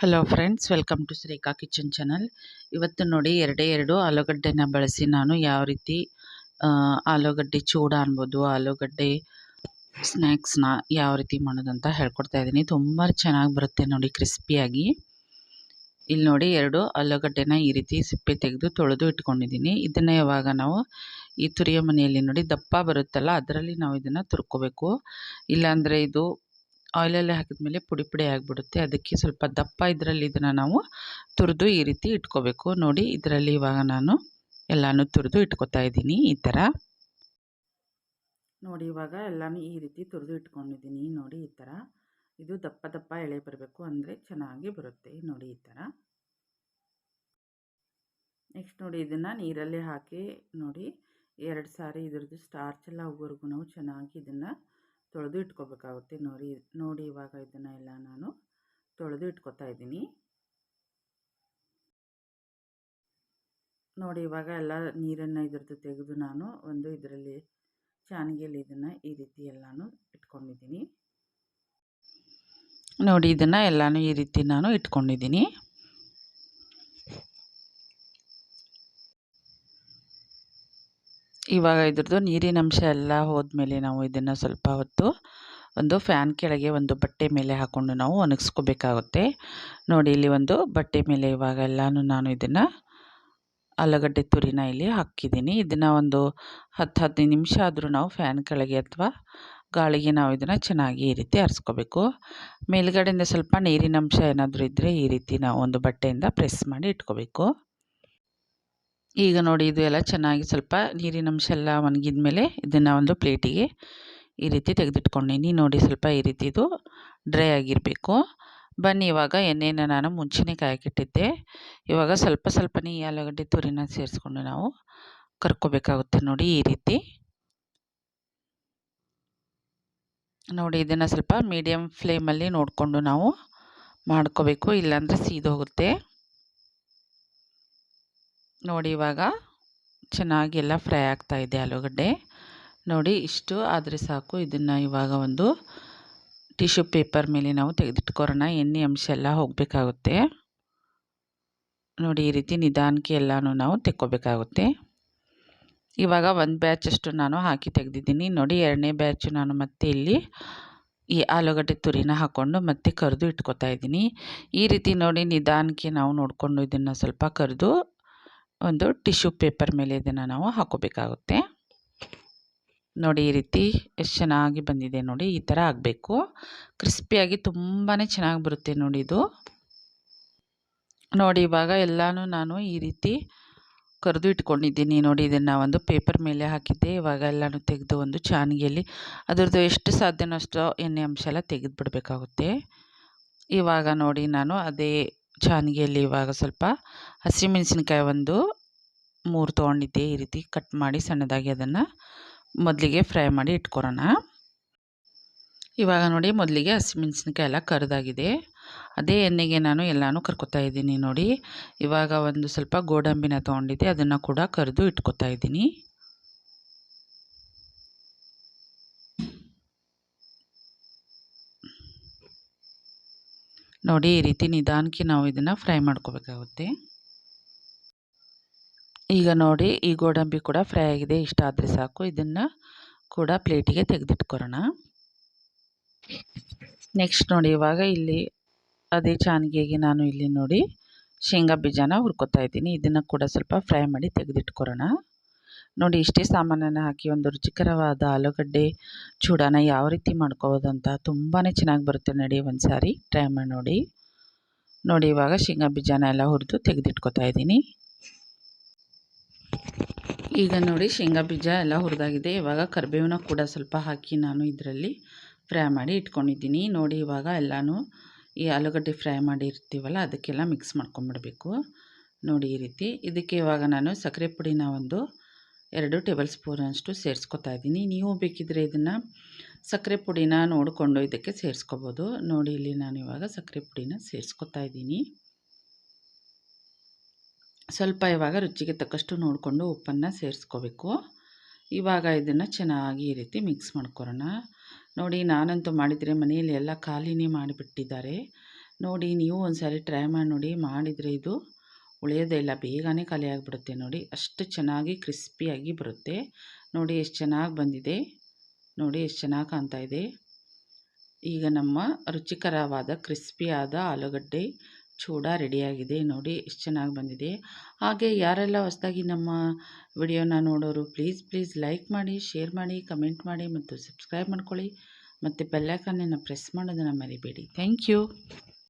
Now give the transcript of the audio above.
Hello friends, welcome to Shrika kitchen channel. ಇವತ್ತು ನೋಡಿ ಎರಡು ಆಲೂಗಡ್ಡೆನ ಬಳಸಿ ನಾನು ಯಾವ ರೀತಿ ಆಲೂಗಡ್ಡೆ ಚೂಡ ಅನ್ಬೋದು, ಆಲೂಗಡ್ಡೆ ಸ್ನ್ಯಾಕ್ಸ್ನ ಯಾವ ರೀತಿ ಮಾಡೋದಂತ ಹೇಳ್ಕೊಡ್ತಾ ಇದ್ದೀನಿ. ತುಂಬ ಚೆನ್ನಾಗಿ ಬರುತ್ತೆ ನೋಡಿ, ಕ್ರಿಸ್ಪಿಯಾಗಿ. ಇಲ್ಲಿ ನೋಡಿ 2 ಆಲೂಗಡ್ಡೆನ ಈ ರೀತಿ ಸಿಪ್ಪೆ ತೆಗೆದು ತೊಳೆದು ಇಟ್ಕೊಂಡಿದ್ದೀನಿ. ಇದನ್ನು ಇವಾಗ ನಾವು ಈ ತುರಿಯೋ ಮನೆಯಲ್ಲಿ ನೋಡಿ ದಪ್ಪ ಬರುತ್ತಲ್ಲ, ಅದರಲ್ಲಿ ನಾವು ಇದನ್ನು ತುರ್ಕೋಬೇಕು. ಇಲ್ಲಾಂದರೆ ಇದು ಆಯಿಲಲ್ಲಿ ಹಾಕಿದ್ಮೇಲೆ ಪುಡಿ ಪುಡಿ ಆಗಿಬಿಡುತ್ತೆ. ಅದಕ್ಕೆ ಸ್ವಲ್ಪ ದಪ್ಪ ಇದರಲ್ಲಿ ಇದನ್ನು ನಾವು ತುರಿದು ಈ ರೀತಿ ಇಟ್ಕೋಬೇಕು. ನೋಡಿ, ಇದರಲ್ಲಿ ಇವಾಗ ನಾನು ಎಲ್ಲನೂ ತುರಿದು ಇಟ್ಕೋತಾ ಇದ್ದೀನಿ. ಈ ಥರ ನೋಡಿ, ಇವಾಗ ಎಲ್ಲನೂ ಈ ರೀತಿ ತುರಿದು ಇಟ್ಕೊಂಡಿದ್ದೀನಿ. ನೋಡಿ, ಈ ಥರ ಇದು ದಪ್ಪ ದಪ್ಪ ಎಳೆ ಬರಬೇಕು, ಅಂದರೆ ಚೆನ್ನಾಗಿ ಬರುತ್ತೆ. ನೋಡಿ, ಈ ಥರ. ನೆಕ್ಸ್ಟ್ ನೋಡಿ, ಇದನ್ನು ನೀರಲ್ಲಿ ಹಾಕಿ ನೋಡಿ 2 ಸಾರಿ ಇದ್ರದ್ದು ಸ್ಟಾರ್ಚ್ ಎಲ್ಲ ಹೋಗೋವರೆಗೂ ನಾವು ಚೆನ್ನಾಗಿ ಇದನ್ನು ತೊಳೆದು ಇಟ್ಕೋಬೇಕಾಗುತ್ತೆ. ನೋಡಿ ಇವಾಗ ಇದನ್ನು ಎಲ್ಲ ನಾನು ತೊಳೆದು ಇಟ್ಕೋತಾ ಇದ್ದೀನಿ. ನೋಡಿ, ಇವಾಗ ಎಲ್ಲ ನೀರನ್ನು ಇದ್ರದ್ದು ತೆಗೆದು ನಾನು ಒಂದು ಇದರಲ್ಲಿ ಚಾನಿಗೆಯಲ್ಲಿ ಇದನ್ನು ಈ ರೀತಿ ಎಲ್ಲನೂ ಇಟ್ಕೊಂಡಿದ್ದೀನಿ. ನೋಡಿ, ಇದನ್ನು ಎಲ್ಲನೂ ಈ ರೀತಿ ನಾನು ಇಟ್ಕೊಂಡಿದ್ದೀನಿ. ಇವಾಗ ಇದ್ರದ್ದು ನೀರಿನ ಅಂಶ ಎಲ್ಲ ಹೋದ್ಮೇಲೆ ನಾವು ಇದನ್ನು ಸ್ವಲ್ಪ ಹೊತ್ತು ಒಂದು ಫ್ಯಾನ್ ಕೆಳಗೆ ಒಂದು ಬಟ್ಟೆ ಮೇಲೆ ಹಾಕ್ಕೊಂಡು ನಾವು ಒಣಗಿಸ್ಕೋಬೇಕಾಗುತ್ತೆ. ನೋಡಿ, ಇಲ್ಲಿ ಒಂದು ಬಟ್ಟೆ ಮೇಲೆ ಇವಾಗ ಎಲ್ಲನೂ ನಾನು ಇದನ್ನು ಆಲೂಗಡ್ಡೆ ತುರಿನ ಇಲ್ಲಿ ಹಾಕಿದ್ದೀನಿ. ಇದನ್ನು ಒಂದು 10-15 ನಿಮಿಷ ಆದರೂ ನಾವು ಫ್ಯಾನ್ ಕೆಳಗೆ ಅಥವಾ ಗಾಳಿಗೆ ನಾವು ಇದನ್ನು ಚೆನ್ನಾಗಿ ಈ ರೀತಿ ಆರಿಸ್ಕೋಬೇಕು. ಮೇಲ್ಗಡೆಯಿಂದ ಸ್ವಲ್ಪ ನೀರಿನ ಅಂಶ ಏನಾದರೂ ಇದ್ದರೆ ಈ ರೀತಿ ನಾವು ಒಂದು ಬಟ್ಟೆಯಿಂದ ಪ್ರೆಸ್ ಮಾಡಿ ಇಟ್ಕೋಬೇಕು. ಈಗ ನೋಡಿ, ಇದು ಎಲ್ಲ ಚೆನ್ನಾಗಿ ಸ್ವಲ್ಪ ನೀರಿನ ಅಂಶ ಎಲ್ಲ ಒಣಗಿದ ಮೇಲೆ ಇದನ್ನು ಒಂದು ಪ್ಲೇಟಿಗೆ ಈ ರೀತಿ ತೆಗೆದಿಟ್ಕೊಂಡಿನಿ. ನೋಡಿ, ಸ್ವಲ್ಪ ಈ ರೀತಿ ಇದು ಡ್ರೈ ಆಗಿರಬೇಕು. ಬನ್ನಿ, ಇವಾಗ ಎಣ್ಣೆನ ನಾನು ಮುಂಚೆನೇ ಕಾಯಕ್ಕಿಟ್ಟಿದ್ದೆ. ಇವಾಗ ಸ್ವಲ್ಪ ಸ್ವಲ್ಪನೇ ಈ ಆಲೂಗಡ್ಡೆ ತುರಿನ ಸೇರಿಸ್ಕೊಂಡು ನಾವು ಕರ್ಕೋಬೇಕಾಗುತ್ತೆ. ನೋಡಿ, ಈ ರೀತಿ. ನೋಡಿ, ಇದನ್ನು ಸ್ವಲ್ಪ ಮೀಡಿಯಮ್ ಫ್ಲೇಮಲ್ಲಿ ನೋಡಿಕೊಂಡು ನಾವು ಮಾಡ್ಕೋಬೇಕು, ಇಲ್ಲಾಂದರೆ ಸೀದೋಗುತ್ತೆ. ನೋಡಿ, ಇವಾಗ ಚೆನ್ನಾಗಿ ಎಲ್ಲ ಫ್ರೈ ಆಗ್ತಾ ಇದೆ ಆಲೂಗಡ್ಡೆ. ನೋಡಿ, ಇಷ್ಟು ಆದರೆ ಸಾಕು. ಇದನ್ನು ಇವಾಗ ಒಂದು ಟಿಶ್ಯೂ ಪೇಪರ್ ಮೇಲೆ ನಾವು ತೆಗೆದಿಟ್ಕೊಳ್ಳೋಣ. ಎಣ್ಣೆ ಅಂಶ ಎಲ್ಲ ಹೋಗಬೇಕಾಗುತ್ತೆ. ನೋಡಿ, ಈ ರೀತಿ ನಿಧಾನಕ್ಕೆ ಎಲ್ಲನೂ ನಾವು ತೆಕ್ಕೋಬೇಕಾಗುತ್ತೆ. ಇವಾಗ ಒಂದು ಬ್ಯಾಚಷ್ಟು ನಾನು ಹಾಕಿ ತೆಗೆದಿದ್ದೀನಿ. ನೋಡಿ, 2ನೇ ಬ್ಯಾಚು ನಾನು ಮತ್ತೆ ಇಲ್ಲಿ ಈ ಆಲೂಗಡ್ಡೆ ತುರಿನ ಹಾಕ್ಕೊಂಡು ಮತ್ತೆ ಕರಿದು ಇಟ್ಕೋತಾ ಇದ್ದೀನಿ. ಈ ರೀತಿ ನೋಡಿ, ನಿಧಾನಕ್ಕೆ ನಾವು ನೋಡಿಕೊಂಡು ಇದನ್ನು ಸ್ವಲ್ಪ ಕರಿದು ಒಂದು ಟಿಶ್ಯೂ ಪೇಪರ್ ಮೇಲೆ ಇದನ್ನು ನಾವು ಹಾಕೋಬೇಕಾಗುತ್ತೆ. ನೋಡಿ, ಈ ರೀತಿ ಎಷ್ಟು ಚೆನ್ನಾಗಿ ಬಂದಿದೆ ನೋಡಿ. ಈ ಥರ ಆಗಬೇಕು. ಕ್ರಿಸ್ಪಿಯಾಗಿ ತುಂಬಾ ಚೆನ್ನಾಗಿ ಬರುತ್ತೆ ನೋಡಿ ಇದು. ನೋಡಿ, ಇವಾಗ ಎಲ್ಲನೂ ನಾನು ಈ ರೀತಿ ಕರಿದು ಇಟ್ಕೊಂಡಿದ್ದೀನಿ. ನೋಡಿ, ಇದನ್ನು ಒಂದು ಪೇಪರ್ ಮೇಲೆ ಹಾಕಿದ್ದೆ. ಇವಾಗ ಎಲ್ಲನೂ ತೆಗೆದು ಒಂದು ಚಾನಿಗೆಯಲ್ಲಿ ಅದರದ್ದು ಎಷ್ಟು ಸಾಧ್ಯನೋ ಅಷ್ಟು ಎಣ್ಣೆ ಅಂಶ ಎಲ್ಲ ತೆಗೆದು ಬಿಡಬೇಕಾಗುತ್ತೆ. ಇವಾಗ ನೋಡಿ, ನಾನು ಅದೇ ಚಾನಿಗೆಯಲ್ಲಿ ಇವಾಗ ಸ್ವಲ್ಪ ಹಸಿಮೆಣಸಿನ್ಕಾಯಿ ಒಂದು 3 ತೊಗೊಂಡಿದ್ದೆ. ಈ ರೀತಿ ಕಟ್ ಮಾಡಿ ಸಣ್ಣದಾಗಿ ಅದನ್ನು ಮೊದಲಿಗೆ ಫ್ರೈ ಮಾಡಿ ಇಟ್ಕೊಳ್ಳೋಣ. ಇವಾಗ ನೋಡಿ, ಮೊದಲಿಗೆ ಹಸಿಮೆಣಸಿನ್ಕಾಯಿ ಎಲ್ಲ ಕರಿದಾಗಿದೆ. ಅದೇ ಎಣ್ಣೆಗೆ ನಾನು ಎಲ್ಲನೂ ಕರ್ಕೊತಾ ಇದ್ದೀನಿ. ನೋಡಿ, ಇವಾಗ ಒಂದು ಸ್ವಲ್ಪ ಗೋಡಂಬಿನ ತೊಗೊಂಡಿದ್ದೆ, ಅದನ್ನು ಕೂಡ ಕರಿದು ಇಟ್ಕೊತಾ ಇದ್ದೀನಿ. ನೋಡಿ, ಈ ರೀತಿ ನಿಧಾನಕ್ಕೆ ನಾವು ಇದನ್ನು ಫ್ರೈ ಮಾಡ್ಕೋಬೇಕಾಗುತ್ತೆ. ಈಗ ನೋಡಿ, ಈ ಗೋಡಂಬಿ ಕೂಡ ಫ್ರೈ ಆಗಿದೆ. ಇಷ್ಟ ಆದರೆ ಸಾಕು. ಇದನ್ನು ಕೂಡ ಪ್ಲೇಟಿಗೆ ತೆಗೆದಿಟ್ಕೊಳ್ಳೋಣ. ನೆಕ್ಸ್ಟ್ ನೋಡಿ, ಇವಾಗ ಇಲ್ಲಿ ಅದೇ ಚಾನಿಗೆಗೆ ನಾನು ಇಲ್ಲಿ ನೋಡಿ ಶೇಂಗಾ ಬೀಜನ ಹುರ್ಕೋತಾ ಇದ್ದೀನಿ. ಇದನ್ನು ಕೂಡ ಸ್ವಲ್ಪ ಫ್ರೈ ಮಾಡಿ ತೆಗೆದಿಟ್ಕೊಳ್ಳೋಣ. ನೋಡಿ, ಇಷ್ಟೇ ಸಾಮಾನನ್ನು ಹಾಕಿ ಒಂದು ರುಚಿಕರವಾದ ಆಲೂಗಡ್ಡೆ ಚೂಡಾನ ಯಾವ ರೀತಿ ಮಾಡ್ಕೋಬೋದು ಅಂತ ತುಂಬಾ ಚೆನ್ನಾಗಿ ಬರುತ್ತೆ. ನೋಡಿ, ಒಂದು ಸಾರಿ ಟ್ರೈ ಮಾಡಿ ನೋಡಿ. ನೋಡಿ, ಇವಾಗ ಶೇಂಗಾ ಬೀಜನ ಎಲ್ಲ ಹುರಿದು ತೆಗೆದಿಟ್ಕೋತಾ ಇದ್ದೀನಿ. ಈಗ ನೋಡಿ, ಶೇಂಗಾ ಬೀಜ ಎಲ್ಲ ಹುರಿದಾಗಿದೆ. ಇವಾಗ ಕರಿಬೇವನ್ನ ಕೂಡ ಸ್ವಲ್ಪ ಹಾಕಿ ನಾನು ಇದರಲ್ಲಿ ಫ್ರೈ ಮಾಡಿ ಇಟ್ಕೊಂಡಿದ್ದೀನಿ. ನೋಡಿ, ಇವಾಗ ಎಲ್ಲನೂ ಈ ಆಲೂಗಡ್ಡೆ ಫ್ರೈ ಮಾಡಿರ್ತೀವಲ್ಲ ಅದಕ್ಕೆಲ್ಲ ಮಿಕ್ಸ್ ಮಾಡ್ಕೊಂಬಿಡಬೇಕು. ನೋಡಿ, ಈ ರೀತಿ. ಇದಕ್ಕೆ ಇವಾಗ ನಾನು ಸಕ್ಕರೆ ಪುಡಿನ ಒಂದು 2 ಟೇಬಲ್ ಸ್ಪೂನಷ್ಟು ಸೇರಿಸ್ಕೊತಾ ಇದ್ದೀನಿ. ನೀವು ಬೇಕಿದ್ದರೆ ಇದನ್ನು ಸಕ್ಕರೆ ಪುಡಿನ ನೋಡಿಕೊಂಡು ಇದಕ್ಕೆ ಸೇರಿಸ್ಕೋಬೋದು. ನೋಡಿ, ಇಲ್ಲಿ ನಾನು ಇವಾಗ ಸಕ್ಕರೆ ಪುಡಿನ ಸೇರಿಸ್ಕೊತಾ ಇದ್ದೀನಿ. ಸ್ವಲ್ಪ ಇವಾಗ ರುಚಿಗೆ ತಕ್ಕಷ್ಟು ನೋಡಿಕೊಂಡು ಉಪ್ಪನ್ನು ಸೇರಿಸ್ಕೋಬೇಕು. ಇವಾಗ ಇದನ್ನು ಚೆನ್ನಾಗಿ ಈ ರೀತಿ ಮಿಕ್ಸ್ ಮಾಡ್ಕೊಳ್ಳೋಣ. ನೋಡಿ, ನಾನಂತೂ ಮಾಡಿದರೆ ಮನೆಯಲ್ಲಿ ಎಲ್ಲ ಖಾಲಿನೇ ಮಾಡಿಬಿಟ್ಟಿದ್ದಾರೆ. ನೋಡಿ ನೀವು ಒಂದು ಸಾರಿ ಟ್ರೈ ಮಾಡಿ ನೋಡಿ. ಮಾಡಿದರೆ ಇದು ಉಳಿಯೋದೇ ಇಲ್ಲ, ಬೇಗನೆ ಖಾಲಿ ಆಗಿಬಿಡುತ್ತೆ ನೋಡಿ. ಅಷ್ಟು ಚೆನ್ನಾಗಿ ಕ್ರಿಸ್ಪಿಯಾಗಿ ಬರುತ್ತೆ. ನೋಡಿ ಎಷ್ಟು ಚೆನ್ನಾಗಿ ಬಂದಿದೆ, ನೋಡಿ ಎಷ್ಟು ಚೆನ್ನಾಗಿ ಕಾಣ್ತಾ ಇದೆ. ಈಗ ನಮ್ಮ ರುಚಿಕರವಾದ ಕ್ರಿಸ್ಪಿಯಾದ ಆಲೂಗಡ್ಡೆ ಚೂಡ ರೆಡಿಯಾಗಿದೆ. ನೋಡಿ ಎಷ್ಟು ಚೆನ್ನಾಗಿ ಬಂದಿದೆ. ಹಾಗೆ ಯಾರೆಲ್ಲ ಹೊಸದಾಗಿ ನಮ್ಮ ವಿಡಿಯೋನ ನೋಡೋರು ಪ್ಲೀಸ್ ಲೈಕ್ ಮಾಡಿ, ಶೇರ್ ಮಾಡಿ, ಕಮೆಂಟ್ ಮಾಡಿ ಮತ್ತು ಸಬ್ಸ್ಕ್ರೈಬ್ ಮಾಡ್ಕೊಳ್ಳಿ. ಮತ್ತು ಬೆಲ್ ಐಕಾನನ್ನು ಪ್ರೆಸ್ ಮಾಡೋದನ್ನು ಮರಿಬೇಡಿ. Thank you.